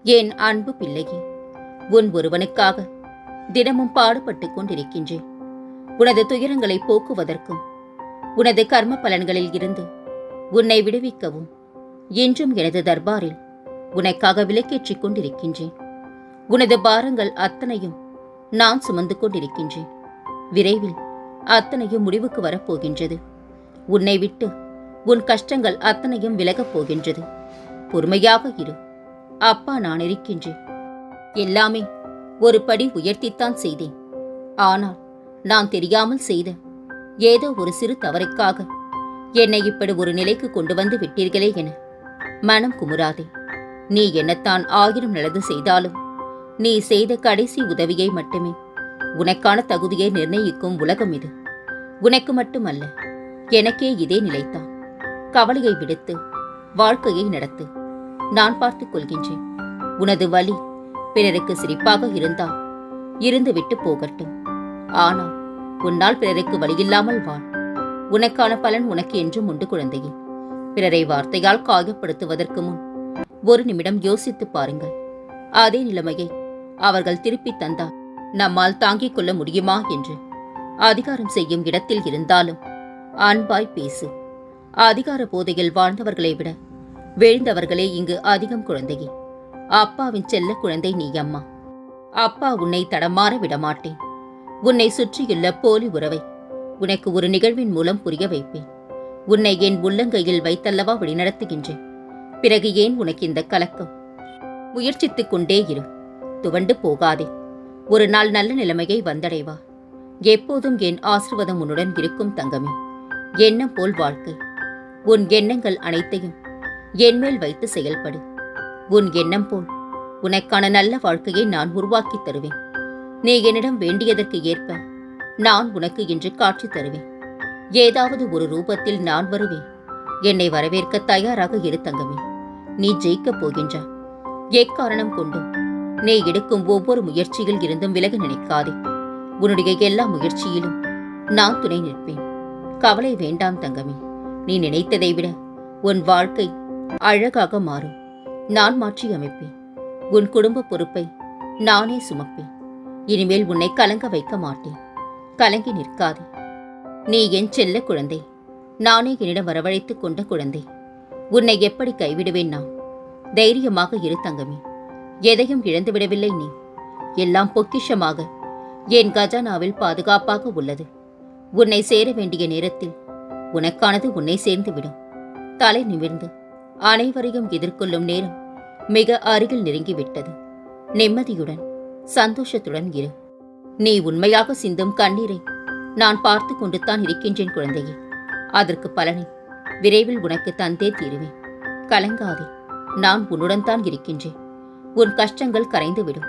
என் அன்பு பிள்ளையே, உன் ஒருவனுக்காக தினமும் பாடுபட்டுக் கொண்டிருக்கின்றேன். உனது துயரங்களை போக்குவதற்கும் உனது கர்ம பலன்களில் இருந்து உன்னை விடுவிக்கவும் இன்றும் எனது தர்பாரில் உனக்காக விலக்கேற்றிக் கொண்டிருக்கின்றேன். உனது பாரங்கள் அத்தனையும் நான் சுமந்து கொண்டிருக்கின்றேன். விரைவில் அத்தனையும் முடிவுக்கு வரப்போகின்றது. உன்னை விட்டு உன் கஷ்டங்கள் அத்தனையும் விலகப் போகின்றது. பொறுமையாக இரு. அப்பா நான் இருக்கின்றேன். எல்லாமே ஒரு படி உயர்த்தித்தான் செய்தேன். ஆனால் நான் தெரியாமல் செய்த ஏதோ ஒரு சிறு தவறுக்காக என்னை இப்படி ஒரு நிலைக்கு கொண்டு வந்து விட்டீர்களே என மனம் குமுறாதே. நீ என்னத்தான் 1000 நல்லது செய்தாலும் நீ செய்த கடைசி உதவியை மட்டுமே உனக்கான தகுதியை நிர்ணயிக்கும் உலகம் இது. உனக்கு மட்டுமல்ல, எனக்கே இதே நிலைத்தான். கவலையை விடுத்து வாழ்க்கையை நடத்து. நான் பார்த்துக் கொள்கின்றேன். உனது வலி பிறருக்கு சிரிப்பாக இருந்தால் இருந்து விட்டு போகட்டும். ஆனால் உன்னால் பிறருக்கு வலியில்லாமல் வாழ். உனக்கான பலன் உனக்கு என்றும் உண்டு குழந்தையே. பிறரை வார்த்தையால் காயப்படுத்துவதற்கு முன் ஒரு நிமிடம் யோசித்து பாருங்கள். அதே நிலைமையை அவர்கள் திருப்பி தந்தால் நம்மால் தாங்கிக் கொள்ள முடியுமா என்று. அதிகாரம் செய்யும் இடத்தில் இருந்தாலும் அன்பாய் பேசு. அதிகார போதையில் வாழ்ந்தவர்களை விட வீழ்ந்தவர்களே இங்கு அதிகம் குழந்தையே. அப்பாவின் செல்ல குழந்தை நீ அம்மா. அப்பா உன்னை தடமாற விடமாட்டேன். உன்னை சுற்றியுள்ள போலி உறவை உனக்கு ஒரு நிகழ்வின் மூலம் புரிய வைப்பேன். உன்னை என் உள்ளங்கையில் வைத்தல்லவா வழிநடத்துகின்றேன். பிறகு ஏன் உனக்கு இந்த கலக்கம்? முயற்சித்துக் கொண்டே இரு. துவண்டு போகாதே. ஒரு நாள் நல்ல நிலைமையை வந்தடைவா. எப்போதும் என் ஆசீர்வாதம் உன்னுடன் இருக்கும் தங்கமே. எண்ணம் போல் வாழ்க்கை. உன் எண்ணங்கள் அனைத்தையும் என்மேல் வைத்து செயல்படு. உன் எண்ணம் போல் உனக்கான நல்ல வாழ்க்கையை நான் உருவாக்கி தருவேன். நீ என்னிடம் வேண்டியதற்கு ஏற்ப நான் உனக்கு இன்று காட்சி தருவேன். ஏதாவது ஒரு ரூபத்தில் நான் வருவேன். என்னை வரவேற்க தயாராக இரு தங்கமே. நீ ஜெயிக்கப் போகின்றாய். எக்காரணம் கொண்டும் நீ எடுக்கும் ஒவ்வொரு முயற்சியில் இருந்தும் விலக நினைக்காதே. உன்னுடைய எல்லா முயற்சியிலும் நான் துணை நிற்பேன். கவலை வேண்டாம் தங்கமே. நீ நினைத்ததை விட உன் வாழ்க்கை அழகாக மாறும். நான் மாற்றி அமைப்பேன். உன் குடும்ப பொறுப்பை நானே சுமப்பேன். இனிமேல் உன்னை கலங்க வைக்க மாட்டேன். கலங்கி நிற்காதே. நீ என் செல்ல குழந்தை. நானே என்னிடம் வரவழைத்துக் கொண்ட குழந்தை. உன்னை எப்படி கைவிடுவேன் நான்? தைரியமாக இரு தங்கமே. எதையும் இழந்துவிடவில்லை நீ. எல்லாம் பொக்கிஷமாக என் கஜானாவில் பாதுகாப்பாக உள்ளது. உன்னை சேர வேண்டிய நேரத்தில் உனக்கானது உன்னை சேர்ந்துவிடும். தலை நிமிர்ந்து அனைவரையும் எதிர்கொள்ளும் நேரம் மிக அருகில் நெருங்கிவிட்டது. நிம்மதியுடன் சந்தோஷத்துடன் இரு. நீ உண்மையாக சிந்தும் கண்ணீரை நான் பார்த்து கொண்டுத்தான் இருக்கின்றேன் குழந்தையே. அதற்கு பலனை விரைவில் உனக்கு தந்தே தீருவேன். கலங்காதே. நான் உன்னுடன் தான் இருக்கின்றேன். உன் கஷ்டங்கள் கரைந்துவிடும்.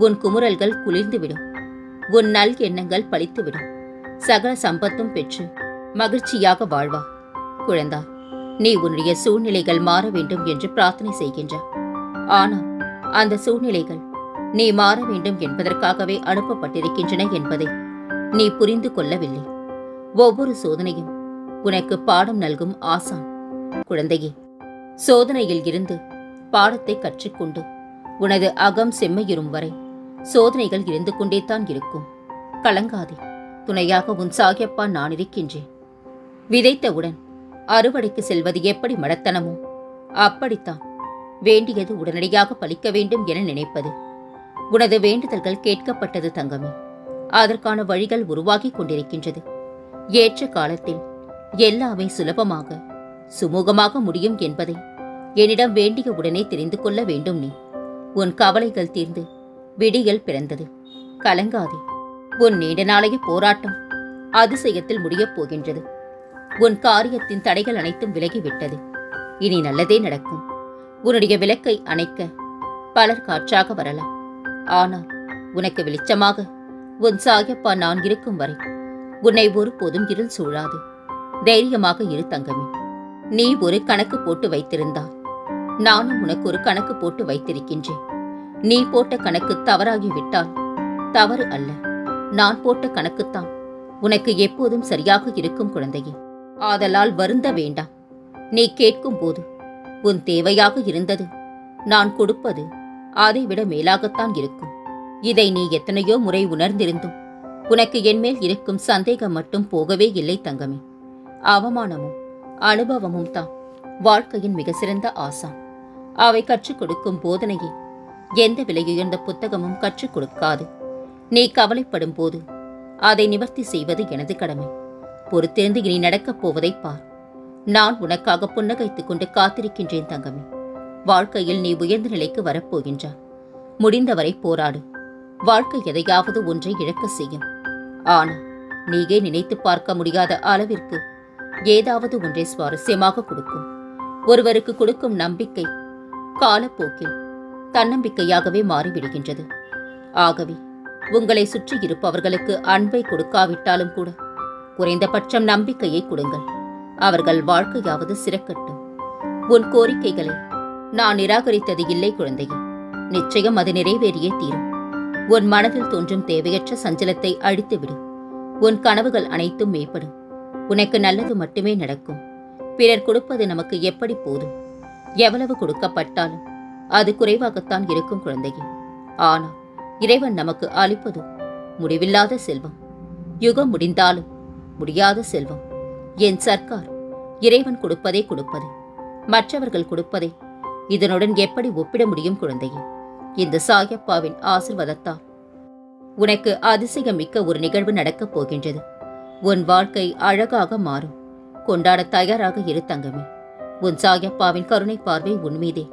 உன் குமுறல்கள் குளிர்ந்துவிடும். உன் நல் எண்ணங்கள் பலித்துவிடும். சகல சம்பத்தும் பெற்று மகிழ்ச்சியாக வாழ்வா. குழந்தாய், நீ உன்னுடைய சூழ்நிலைகள் மாற வேண்டும் என்று பிரார்த்தனை செய்கின்றாய். ஆனால் அந்த சூழ்நிலைகள் நீ மாற வேண்டும் என்பதற்காகவே அனுப்பப்பட்டிருக்கின்றன என்பதை நீ புரிந்து கொள்ளவில்லை. ஒவ்வொரு சோதனையும் உனக்கு பாடம் நல்கும் ஆசான். குழந்தையே, சோதனையில் இருந்து பாடத்தை கற்றுக்கொண்டு உனது அகம் செம்மையுறும் வரை சோதனைகள் இருந்து கொண்டேதான் இருக்கும். கலங்காதே. துணையாக உன் சாகியப்பா நான் இருக்கின்றேன். விதைத்தவுடன் அறுவடைக்கு செல்வது எப்படி மடத்தனமோ அப்படித்தான் வேண்டியது உடனடியாக பலிக்க வேண்டும் என நினைப்பது. உனது வேண்டுதல்கள் கேட்கப்பட்டது தங்கமே. அதற்கான வழிகள் உருவாகி கொண்டிருக்கின்றது. ஏற்ற காலத்தில் எல்லாமே சுலபமாக சுமூகமாக முடியும் என்பதை என்னிடம் வேண்டிய உடனே தெரிந்து கொள்ள வேண்டும். நீ உன் கவலைகள் தீர்ந்து விடியல் பிறந்தது. கலங்காதே. உன் நீண்ட நாளைய போராட்டம் அதிசயத்தில் முடியப் போகின்றது. உன் காரியத்தின் தடைகள் அனைத்தும் விலகிவிட்டது. இனி நல்லதே நடக்கும். உன்னுடைய விளக்கை அணைக்க பலர் காற்றாக வரலாம். ஆனால் உனக்கு வெளிச்சமாக உன் சாயப்பா நான் இருக்கும் வரை உன்னை ஒருபோதும் இருள் சூழாது. தைரியமாக இரு தங்கமே. நீ ஒரு கணக்கு போட்டு வைத்திருந்தால் நானும் உனக்கு ஒரு கணக்கு போட்டு வைத்திருக்கின்றேன். நீ போட்ட கணக்கு தவறாகிவிட்டால் தவறு அல்ல, நான் போட்ட கணக்குத்தான் உனக்கு எப்போதும் சரியாக இருக்கும் குழந்தையே. ஆதலால் வருந்த வேண்டாம். நீ கேட்கும் போது உன் தேவையாக இருந்தது நான் கொடுப்பது அதைவிட மேலாகத்தான் இருக்கும். இதை நீ எத்தனையோ முறை உணர்ந்திருந்தும் உனக்கு என்மேல் இருக்கும் சந்தேகம் மட்டும் போகவே இல்லை தங்கமே. அவமானமும் அனுபவமும் தான் வாழ்க்கையின் மிக சிறந்த ஆசான். அவை கற்றுக் கொடுக்கும் போதனையை எந்த விலையுயர்ந்த புத்தகமும் கற்றுக் கொடுக்காது. நீ கவலைப்படும் போது அதை நிவர்த்தி செய்வது எனது கடமை. பொறுத்திருந்து இனி நடக்கப் போவதை பார். நான் உனக்காக புன்னகைத்துக் கொண்டு காத்திருக்கின்றேன் தங்கமே. வாழ்க்கையில் நீ உயர்ந்த நிலைக்கு வரப்போகின்றாய். முடிந்தவரை போராடு. வாழ்க்கை எதையாவது ஒன்றை இழக்க செய்யும். ஆனால் நீயே நினைத்து பார்க்க முடியாத அளவிற்கு ஏதாவது ஒன்றை சுவாரஸ்யமாக கொடுக்கும். ஒருவருக்கு கொடுக்கும் நம்பிக்கை காலப்போக்கில் தன்னம்பிக்கையாகவே மாறிவிடுகின்றது. ஆகவே உங்களை சுற்றி இருப்பவர்களுக்கு அன்பை கொடுக்காவிட்டாலும் கூட குறைந்தபட்சம் நம்பிக்கையை கொடுங்கள். அவர்கள் வாழ்க்கையாவது சிறக்கட்டும். உன் கோரிக்கைகளை நான் நிராகரித்தது இல்லை குழந்தையே. நிச்சயம் அது நிறைவேறியே தீரும். உன் மனதில் தோன்றும் தேவையற்ற சஞ்சலத்தை அழித்துவிடு. உன் கனவுகள் அனைத்தும் மேம்படும். உனக்கு நல்லது மட்டுமே நடக்கும். பிறர் கொடுப்பது நமக்கு எப்படி போதும்? எவ்வளவு கொடுக்கப்பட்டாலும் அது குறைவாகத்தான் இருக்கும் குழந்தையே. ஆனால் இறைவன் நமக்கு அளிப்பதோ முடிவில்லாத செல்வம். யுகம் முடிந்தாலும் முடியாத செல்வம். என் சர்க்கார் இறைவன் கொடுப்பதே கொடுப்பது. மற்றவர்கள் கொடுப்பதை இதனுடன் எப்படி ஒப்பிட முடியும் குழந்தையே? இந்த சாயப்பாவின் ஆசீர்வாதத்தால் உனக்கு அதிசயமிக்க ஒரு நிகழ்வு நடக்கப் போகின்றது. உன் வாழ்க்கை அழகாக மாறும். கொண்டாட தயாராக இரு தங்கமே. உன் சாயப்பாவின் கருணை பார்வை உன்மீதே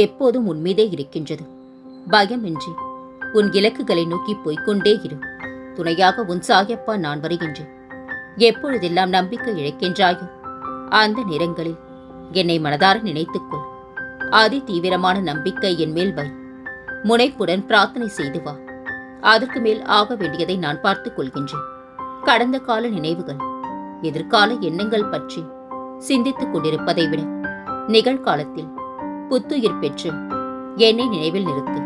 எப்போதும் உன்மீதே இருக்கின்றது. பயமின்றி உன் இலக்குகளை நோக்கி போய்கொண்டே இரு. துணையாக உன் சாயப்பா நான் வருகின்றேன். எப்பொழுதெல்லாம் நம்பிக்கை இழக்கின்றாயோ அந்த நேரங்களில் என்னை மனதார நினைத்துக்கொள். அதி தீவிரமான நம்பிக்கை என் மேல் வை. முனைப்புடன் பிரார்த்தனை செய்து வா. அதற்கு மேல் ஆக வேண்டியதை நான் பார்த்துக் கொள்கின்றேன். கடந்த கால நினைவுகள், எதிர்கால எண்ணங்கள் பற்றி சிந்தித்துக் கொண்டிருப்பதை விட நிகழ்காலத்தில் புத்துயிர் பெற்று என்னை நினைவில் நிறுத்து.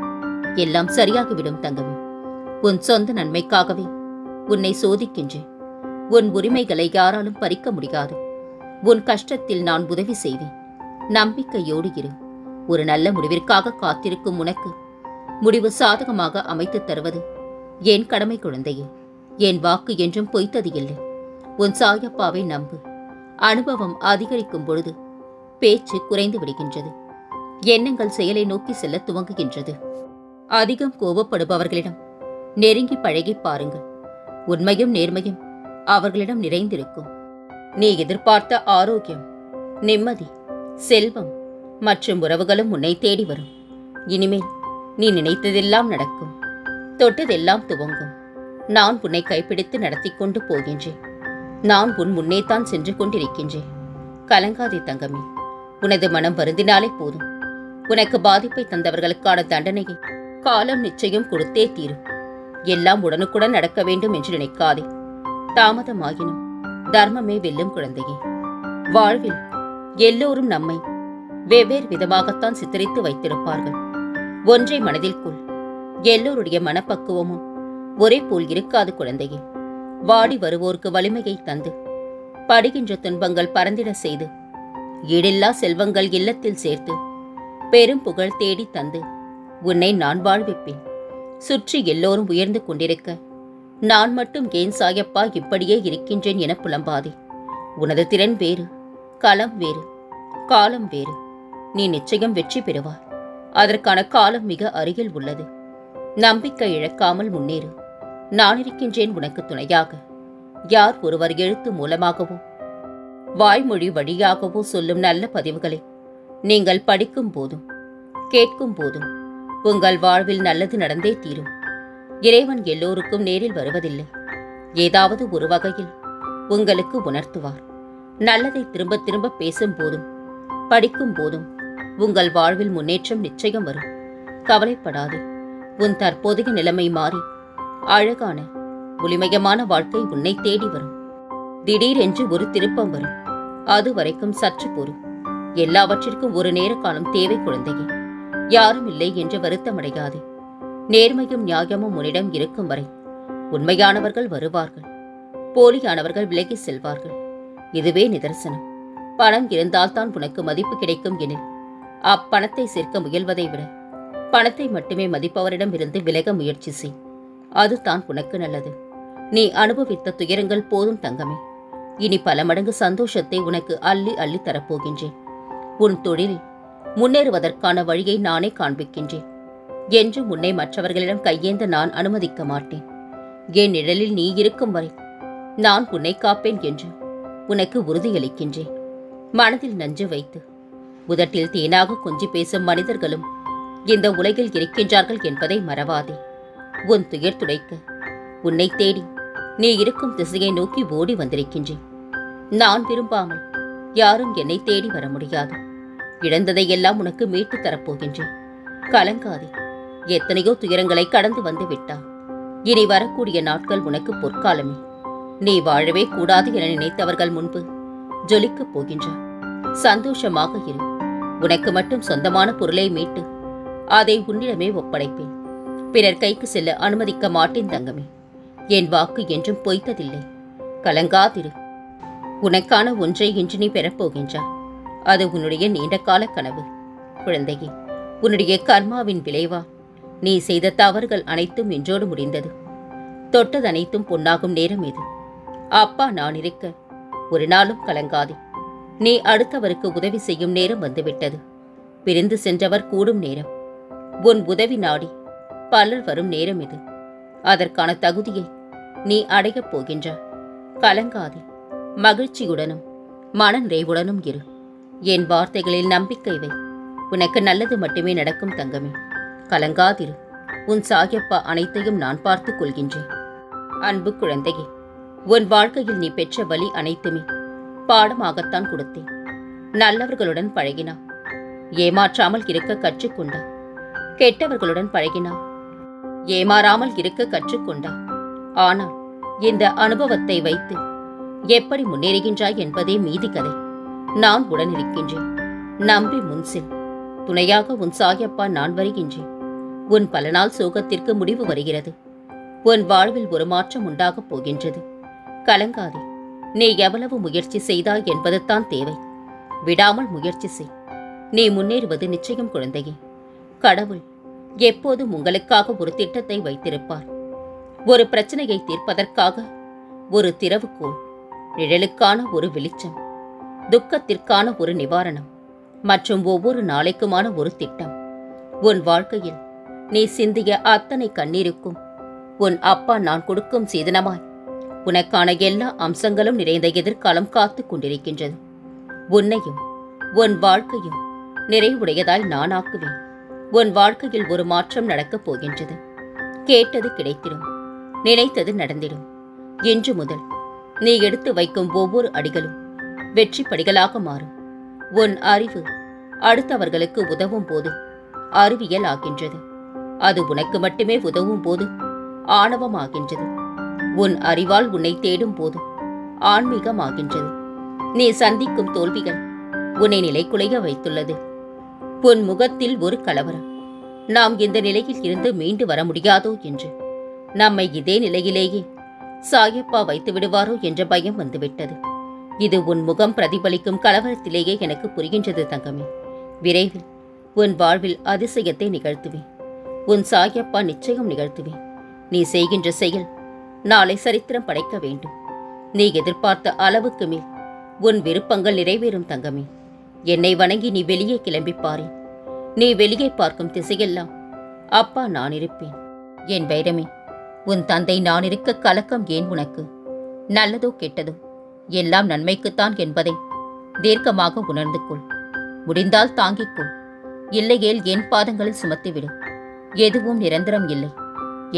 எல்லாம் சரியாகிவிடும் தங்கமே. உன் சொந்த நன்மைக்காகவே உன்னை சோதிக்கின்றேன். உன் உரிமைகளை யாராலும் பறிக்க முடியாது. உன் கஷ்டத்தில் நான் உதவி செய்வேன். நம்பிக்கையோடு இரு. ஒரு நல்ல முடிவிற்காக காத்திருக்கும் உனக்கு முடிவு சாதகமாக அமைத்து தருவது என் கடமை குழந்தையே. என் வாக்கு என்றும் பொய்த்தது இல்லை. உன் சாயப்பாவை நம்பு. அனுபவம் அதிகரிக்கும் பொழுது பேச்சு குறைந்து விடுகின்றது. எண்ணங்கள் செயலை நோக்கி செல்ல துவங்குகின்றது. அதிகம் கோபப்படுபவர்களிடம் நெருங்கி பழகி பாருங்கள். உண்மையும் நேர்மையும் அவர்களிடம் நிறைந்திருக்கும். நீ எதிர்பார்த்த ஆரோக்கியம், நிம்மதி, செல்வம் மற்றும் உறவுகளும் உன்னை தேடி வரும். இனிமேல் நீ நினைத்ததெல்லாம் நடக்கும். தொட்டதெல்லாம் துவங்கும். நான் உன்னை கைப்பிடித்து நடத்தி கொண்டு போகின்றேன். நான் உன் முன்னேதான் சென்று கொண்டிருக்கின்றேன். கலங்காதே தங்கமே. உனது மனம் வருந்தினாலே போதும். உனக்கு பாதிப்பை தந்தவர்களுக்கான தண்டனையை காலம் நிச்சயம் கொடுத்தே தீரும். எல்லாம் உடனுக்குடன் நடக்க வேண்டும் என்று நினைக்காதே. தாமதமாகினும் தர்மமே வெல்லும் குழந்தையே. வாழ்வில் எல்லோரும் நம்மை வெவ்வேறு விதமாகத்தான் சித்தரித்து வைத்திருப்பார்கள். ஒன்றை மனதில் கொள். எல்லோருடைய மனப்பக்குவமும் ஒரே போல் இருக்காது குழந்தையே. வாடி வருவோருக்கு வலிமையை தந்து படுகின்ற துன்பங்கள் பறந்திட செய்து ஈடில்லா செல்வங்கள் இல்லத்தில் சேர்த்து பெரும் புகழ் தேடி தந்து உன்னை நான் வாழ்விப்பேன். சுற்றி எல்லோரும் உயர்ந்து கொண்டிருக்க நான் மட்டும் ஏன் சாயப்பா இப்படியே இருக்கின்றேன் என புலம்பாதே. உனது திறன் வேறு, களம் வேறு, காலம் வேறு. நீ நிச்சயம் வெற்றி பெறுவாய். அதற்கான காலம் மிக அருகில் உள்ளது. நம்பிக்கை இழக்காமல் முன்னேறு. நான் இருக்கின்றேன் உனக்கு துணையாக. யார் ஒருவர் எழுத்து மூலமாகவோ வாய்மொழி வழியாகவோ சொல்லும் நல்ல பதிவுகளை நீங்கள் படிக்கும் போதும் கேட்கும் போதும் உங்கள் வாழ்வில் நல்லது நடந்தே தீரும். இறைவன் எல்லோருக்கும் நேரில் வருவதில்லை. ஏதாவது ஒரு வகையில் உங்களுக்கு உணர்த்துவார். நல்லதை திரும்ப திரும்ப பேசும் போதும் படிக்கும் போதும் உங்கள் வாழ்வில் முன்னேற்றம் நிச்சயம் வரும். கவலைப்படாதே. உன் தற்போதைய நிலைமை மாறி அழகான ஒளிமயமான வாழ்க்கை உன்னை தேடி வரும். திடீரென்று ஒரு திருப்பம் வரும். அது வரைக்கும் சற்று பொறு. எல்லாவற்றிற்கும் ஒரு நேர காலம் தேவை குழந்தையே. யாரும் இல்லை என்று வருத்தமடையாதே. நேர்மையும் நியாயமும் உன்னிடம் இருக்கும் வரை உண்மையானவர்கள் வருவார்கள். போலியானவர்கள் விலகி செல்வார்கள். இதுவே நிதர்சனம். பணம் இருந்தால்தான் உனக்கு மதிப்பு கிடைக்கும் எனில் அப்பணத்தை சேர்க்க முயல்வதை விட பணத்தை மட்டுமே மதிப்பவரிடமிருந்து விலக முயற்சி செய். அதுதான் உனக்கு நல்லது. நீ அனுபவித்த துயரங்கள் போதும் தங்கமே. இனி பல மடங்கு சந்தோஷத்தை உனக்கு அள்ளி அள்ளி தரப்போகின்றேன். உன் தொழிலில் முன்னேறுவதற்கான வழியை நானே காண்பிக்கின்றேன். என்றும் உன்னை மற்றவர்களிடம் கையேந்த நான் அனுமதிக்க மாட்டேன். என் நிழலில் நீ இருக்கும் வரை நான் உன்னை காப்பேன் என்று உனக்கு உறுதியளிக்கின்றேன். மனதில் நஞ்சு வைத்து உதட்டில் தேனாக கொஞ்சி பேசும் மனிதர்களும் இந்த உலகில் இருக்கின்றார்கள் என்பதை மறவாதே. உன் துயர் துடைக்க உன்னை தேடி நீ இருக்கும் திசையை நோக்கி ஓடி வந்திருக்கின்றேன். நான் விரும்பாமல் யாரும் என்னை தேடி வர முடியாது. இழந்ததையெல்லாம் உனக்கு மீட்டு தரப்போகின்றேன். கலங்காதே. எத்தனையோ துயரங்களை கடந்து வந்து விட்டாய். இனி வரக்கூடிய நாட்கள் உனக்கு பொற்காலமே. நீ வாழவே கூடாது என நினைத்தவர்கள் முன்பு ஜொலிக்கப் போகின்றாய். சந்தோஷமாக இரு. உனக்கு மட்டும் சொந்தமான பொருளை மீட்டு அதை உன்னிடமே ஒப்படைப்பேன். பிறர் கைக்கு செல்ல அனுமதிக்க மாட்டேன் தங்கமே. என் வாக்கு என்றும் பொய்த்ததில்லை. கலங்காதிரு. உனக்கான ஒன்றை இன்று நீ பெறப்போகின்றாய். அது உன்னுடைய நீண்ட கால கனவு. குழந்தையே, உன்னுடைய கர்மாவின் விளைவா நீ செய்த தவறுகள் அனைத்தும் இன்றோடு முடிந்தது. தொட்டது அனைத்தும் பொன்னாகும் நேரம் இது. அப்பா நான் இருக்க ஒரு நாளும் கலங்காதே. நீ அடுத்தவருக்கு உதவி செய்யும் நேரம் வந்துவிட்டது. பிரிந்து சென்றவர் கூடும் நேரம். உன் உதவி நாடி பலர் வரும் நேரம் இது. அதற்கான தகுதியை நீ அடையப் போகின்றாய். கலங்காதே. மகிழ்ச்சியுடனும் மன நிறைவுடனும் இரு. என் வார்த்தைகளில் நம்பிக்கை வை. உனக்கு நல்லது மட்டுமே நடக்கும் தங்கமே. கலங்காதிரு. உன் சாயப்பா அனைத்தையும் நான் பார்த்துக் கொள்கின்றேன். அன்பு குழந்தையே, உன் வாழ்க்கையில் நீ பெற்ற வலி அனைத்துமே பாடமாகத்தான் கொடுத்தேன். நல்லவர்களுடன் பழகினா ஏமாற்றாமல் இருக்க கற்றுக்கொண்டா. கெட்டவர்களுடன் பழகினா ஏமாறாமல் இருக்க கற்றுக்கொண்டா. ஆனால் இந்த அனுபவத்தை வைத்து எப்படி முன்னேறுகின்றாய் என்பதே மீதி கதை. நான் உடன் இருக்கின்றேன். நம்பி முன்செல். துணையாக உன் சாயப்பா நான் வருகின்றேன். உன் பல நாள் சோகத்திற்கு முடிவு வருகிறது. உன் வாழ்வில் ஒரு மாற்றம் உண்டாகப் போகின்றது. கலங்காதே. நீ எவ்வளவு முயற்சி செய்தாய் என்பதுதான் தேவை. விடாமல் முயற்சி செய். நீ முன்னேறுவது நிச்சயம் குழந்தையே. கடவுள் எப்போதும் உங்களுக்காக ஒரு திட்டத்தை வைத்திருப்பார். ஒரு பிரச்சனையை தீர்ப்பதற்காக ஒரு திறவுகோல், நிழலுக்கான ஒரு வெளிச்சம், துக்கத்திற்கான ஒரு நிவாரணம் மற்றும் ஒவ்வொரு நாளைக்குமான ஒரு திட்டம். உன் வாழ்க்கையில் நீ சிந்திய அத்தனை கண்ணீருக்கும் உன் அப்பா நான் கொடுக்கும் சீதனமாய் உனக்கான எல்லா அம்சங்களும் நிறைந்த எதிர்காலம் காத்துக் கொண்டிருக்கின்றது. உன்னையும் உன் வாழ்க்கையும் நிறைவுடையதாய் நான் ஆக்குவேன். உன் வாழ்க்கையில் ஒரு மாற்றம் நடக்கப் போகின்றது. கேட்டது கிடைத்திடும். நினைத்தது நடந்திடும். இன்று முதல் நீ எடுத்து வைக்கும் ஒவ்வொரு அடிகளும் வெற்றி படிகளாக மாறும். உன் அறிவு அடுத்தவர்களுக்கு உதவும் போது அறிவியல் ஆகின்றது. அது உனக்கு மட்டுமே உதவும் போது ஆணவமாகின்றது. உன் அறிவால் உன்னை தேடும் போது ஆன்மீகமாகின்றது. நீ சந்திக்கும் தோல்விகள் உன்னை நிலைக்குலைய வைத்துள்ளது. உன் முகத்தில் ஒரு கலவரம். நாம் இந்த நிலையில் இருந்து மீண்டு வர முடியாதோ என்று, நம்மை இதே நிலையிலேயே சாயப்பா வைத்து விடுவாரோ என்ற பயம் வந்துவிட்டது. இது உன் முகம் பிரதிபலிக்கும் கலவரத்திலேயே எனக்கு புரிகின்றது தங்கமே. விரைவில் உன் வாழ்வில் அதிசயத்தை நிகழ்த்துவேன். உன் சாயப்பா நிச்சயம் நிகழ்த்துவேன். நீ செய்கின்ற செயல் நாளை சரித்திரம் படைக்க வேண்டும். நீ எதிர்பார்த்த அளவுக்கு மேல் உன் விருப்பங்கள் நிறைவேறும் தங்கமே. என்னை வணங்கி நீ வெளியே கிளம்பி பாரு. நீ வெளியே பார்க்கும் திசையெல்லாம் அப்பா நான் இருப்பேன். என் வைரமே, உன் தந்தை நான் இருக்க கலக்கம் ஏன் உனக்கு? நல்லதோ கெட்டதோ எல்லாம் நன்மைக்குத்தான் என்பதை தீர்க்கமாக உணர்ந்து கொள். முடிந்தால் தாங்கிக்கொள். இல்லையேல் என் பாதங்களில் சுமத்திவிடு. எதுவும் நிரந்தரம் இல்லை.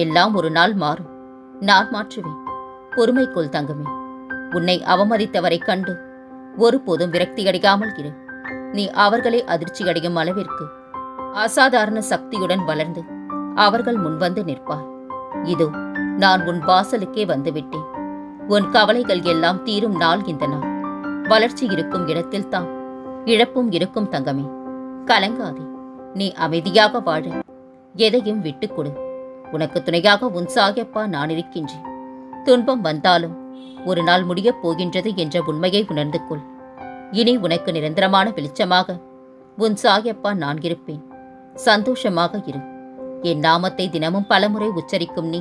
எல்லாம் ஒரு நாள் மாறும். நான் மாற்றுவேன். பொறுமைக்குள் தங்கமே. உன்னை அவமதித்தவரை கண்டு ஒருபோதும் விரக்தியடையாமல் இரு. நீ அவர்களே அதிர்ச்சியடையும் அளவிற்கு அசாதாரண சக்தியுடன் வளர்ந்து அவர்கள் முன்வந்து நிற்பாய். இதோ நான் உன் வாசலுக்கே வந்துவிட்டேன். உன் கவலைகள் எல்லாம் தீரும் நாள் இந்த நாள். வளர்ச்சி இருக்கும் இடத்தில் தான் இழப்பும் இருக்கும் தங்கமே. கலங்காதே. நீ அமைதியாக வாழ எதையும் விட்டுக் கொடு. உனக்கு துணையாக உன் சாயப்பா நான் இருக்கின்றேன். துன்பம் வந்தாலும் ஒரு நாள் முடியப் போகின்றது என்ற உண்மையை உணர்ந்து கொள். இனி உனக்கு நிரந்தரமான வெளிச்சமாக உன் சாயப்பா நான் இருப்பேன். சந்தோஷமாக இரு. என் நாமத்தை தினமும் பலமுறை உச்சரிக்கும் நீ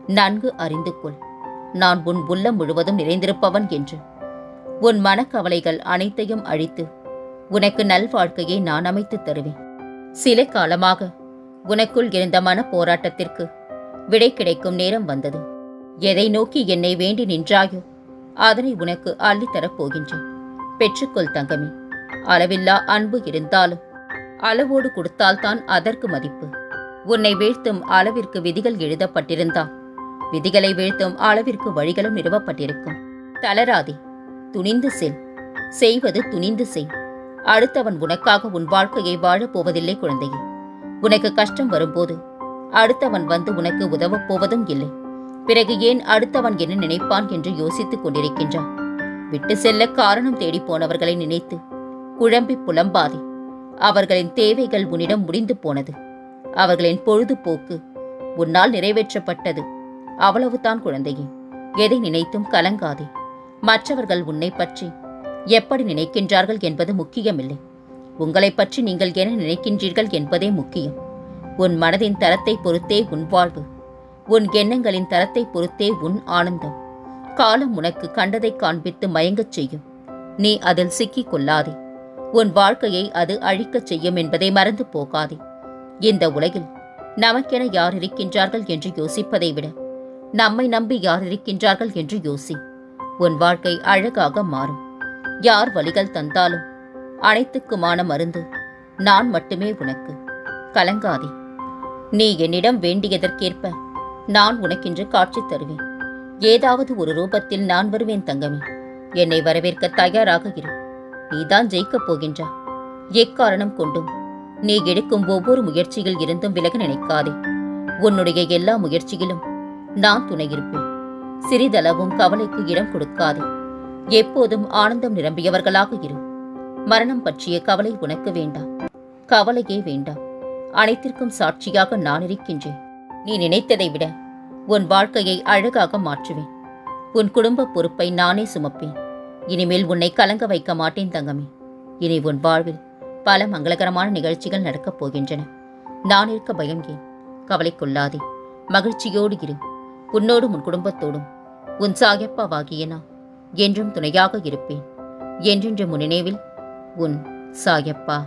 நன்கு அறிந்து கொள், நான் உன் உள்ளம் முழுவதும் நிறைந்திருப்பவன் என்று. உன் மனக்கவலைகள் அனைத்தையும் அழித்து உனக்கு நல்வாழ்க்கையை நான் அமைத்துத் தருவேன். சில காலமாக உனக்குள் இருந்த மன போராட்டத்திற்கு விடை கிடைக்கும் நேரம் வந்தது. எதை நோக்கி என்னை வேண்டி நின்றாயோ அதனை உனக்கு அள்ளித்தரப் போகின்றேன். பெற்றுக்கொள் தங்கமே. அளவில்லா அன்பு இருந்தாலும் அளவோடு கொடுத்தால்தான் அதற்கு மதிப்பு. உன்னை வீழ்த்தும் அளவிற்கு விதிகள் எழுதப்பட்டிருந்தால் விதிகளை வீழ்த்தும் அளவிற்கு வழிகளும் நிறுவப்பட்டிருக்கும். தளராதே, துணிந்து செல். செய்வது துணிந்து செய். அடுத்தவன் உனக்காக உன் வாழ்க்கையை வாழப் போவதில்லை குழந்தையே. உனக்கு கஷ்டம் வரும்போது அடுத்தவன் வந்து உனக்கு உதவப் போவதும் இல்லை. பிறகு ஏன் அடுத்தவன் என்ன நினைப்பான் என்று யோசித்துக் கொண்டிருக்கின்றான். விட்டு செல்ல காரணம் தேடி போனவர்களை நினைத்து குழம்பி புலம்பாதே. அவர்களின் தேவைகள் உன்னிடம் முடிந்து போனது. அவர்களின் பொழுதுபோக்கு உன்னால் நிறைவேற்றப்பட்டது. அவ்வளவுதான் குழந்தையே. எதை நினைத்தும் கலங்காதே. மற்றவர்கள் உன்னை பற்றி எப்படி நினைக்கின்றார்கள் என்பது முக்கியமில்லை. உங்களை பற்றி நீங்கள் என்ன நினைக்கின்றீர்கள் என்பதே முக்கியம். உன் மனதின் தரத்தை பொறுத்தே உன் வாழ்வு. உன் எண்ணங்களின் தரத்தை பொறுத்தே உன் ஆனந்தம். காலம் உனக்கு கண்டதை காண்பித்து மயங்கச் செய்யும். நீ அதில் சிக்கிக் கொள்ளாதே. உன் வாழ்க்கையை அது அழிக்கச் செய்யும் என்பதை மறந்து போகாதே. இந்த உலகில் நமக்கென யார் இருக்கின்றார்கள் என்று யோசிப்பதை விட நம்மை நம்பி யார் இருக்கின்றார்கள் என்று யோசி. உன் வாழ்க்கை அழகாக மாறும். யார் வழிகள் தந்தாலும் அனைத்துக்குமான மருந்து நான் மட்டுமே உனக்கு. கலங்காதே. நீ என்னிடம் வேண்டியதற்கேற்ப நான் உனக்கென்று காட்சி தருவேன். ஏதாவது ஒரு ரூபத்தில் நான் வருவேன் தங்கமே. என்னை வரவேற்க தயாராக இரு. நீதான் ஜெயிக்கப் போகின்றா. எக்காரணம் கொண்டும் நீ எடுக்கும் ஒவ்வொரு முயற்சியில் இருந்தும் விலக நினைக்காதே. உன்னுடைய எல்லா முயற்சியிலும் நான் துணையிருப்பேன். சிறிதளவும் கவலைக்கு இடம் கொடுக்காதே. எப்போதும் ஆனந்தம் நிரம்பியவர்களாக இரு. மரணம் பற்றிய கவலை உனக்கு வேண்டாம். கவலையே வேண்டாம். அனைத்திற்கும் சாட்சியாக நான் இருக்கின்றேன். நீ நினைத்ததை விட உன் வாழ்க்கையை அழகாக மாற்றுவேன். உன் குடும்ப பொறுப்பை நானே சுமப்பேன். இனிமேல் உன்னை கலங்க வைக்க மாட்டேன் தங்கமே. இனி உன் வாழ்வில் பல மங்களகரமான நிகழ்ச்சிகள் நடக்கப் போகின்றன. நான் இருக்க பயம் ஏன்? கவலை கொள்ளாதே. மகிழ்ச்சியோடு இரு. உன்னோடும் உன் குடும்பத்தோடும் உன் சாயப்பாவாகிய நான் என்றும் துணையாக இருப்பேன். என்றென்று முன் நினைவில் உன் சாயப்பா.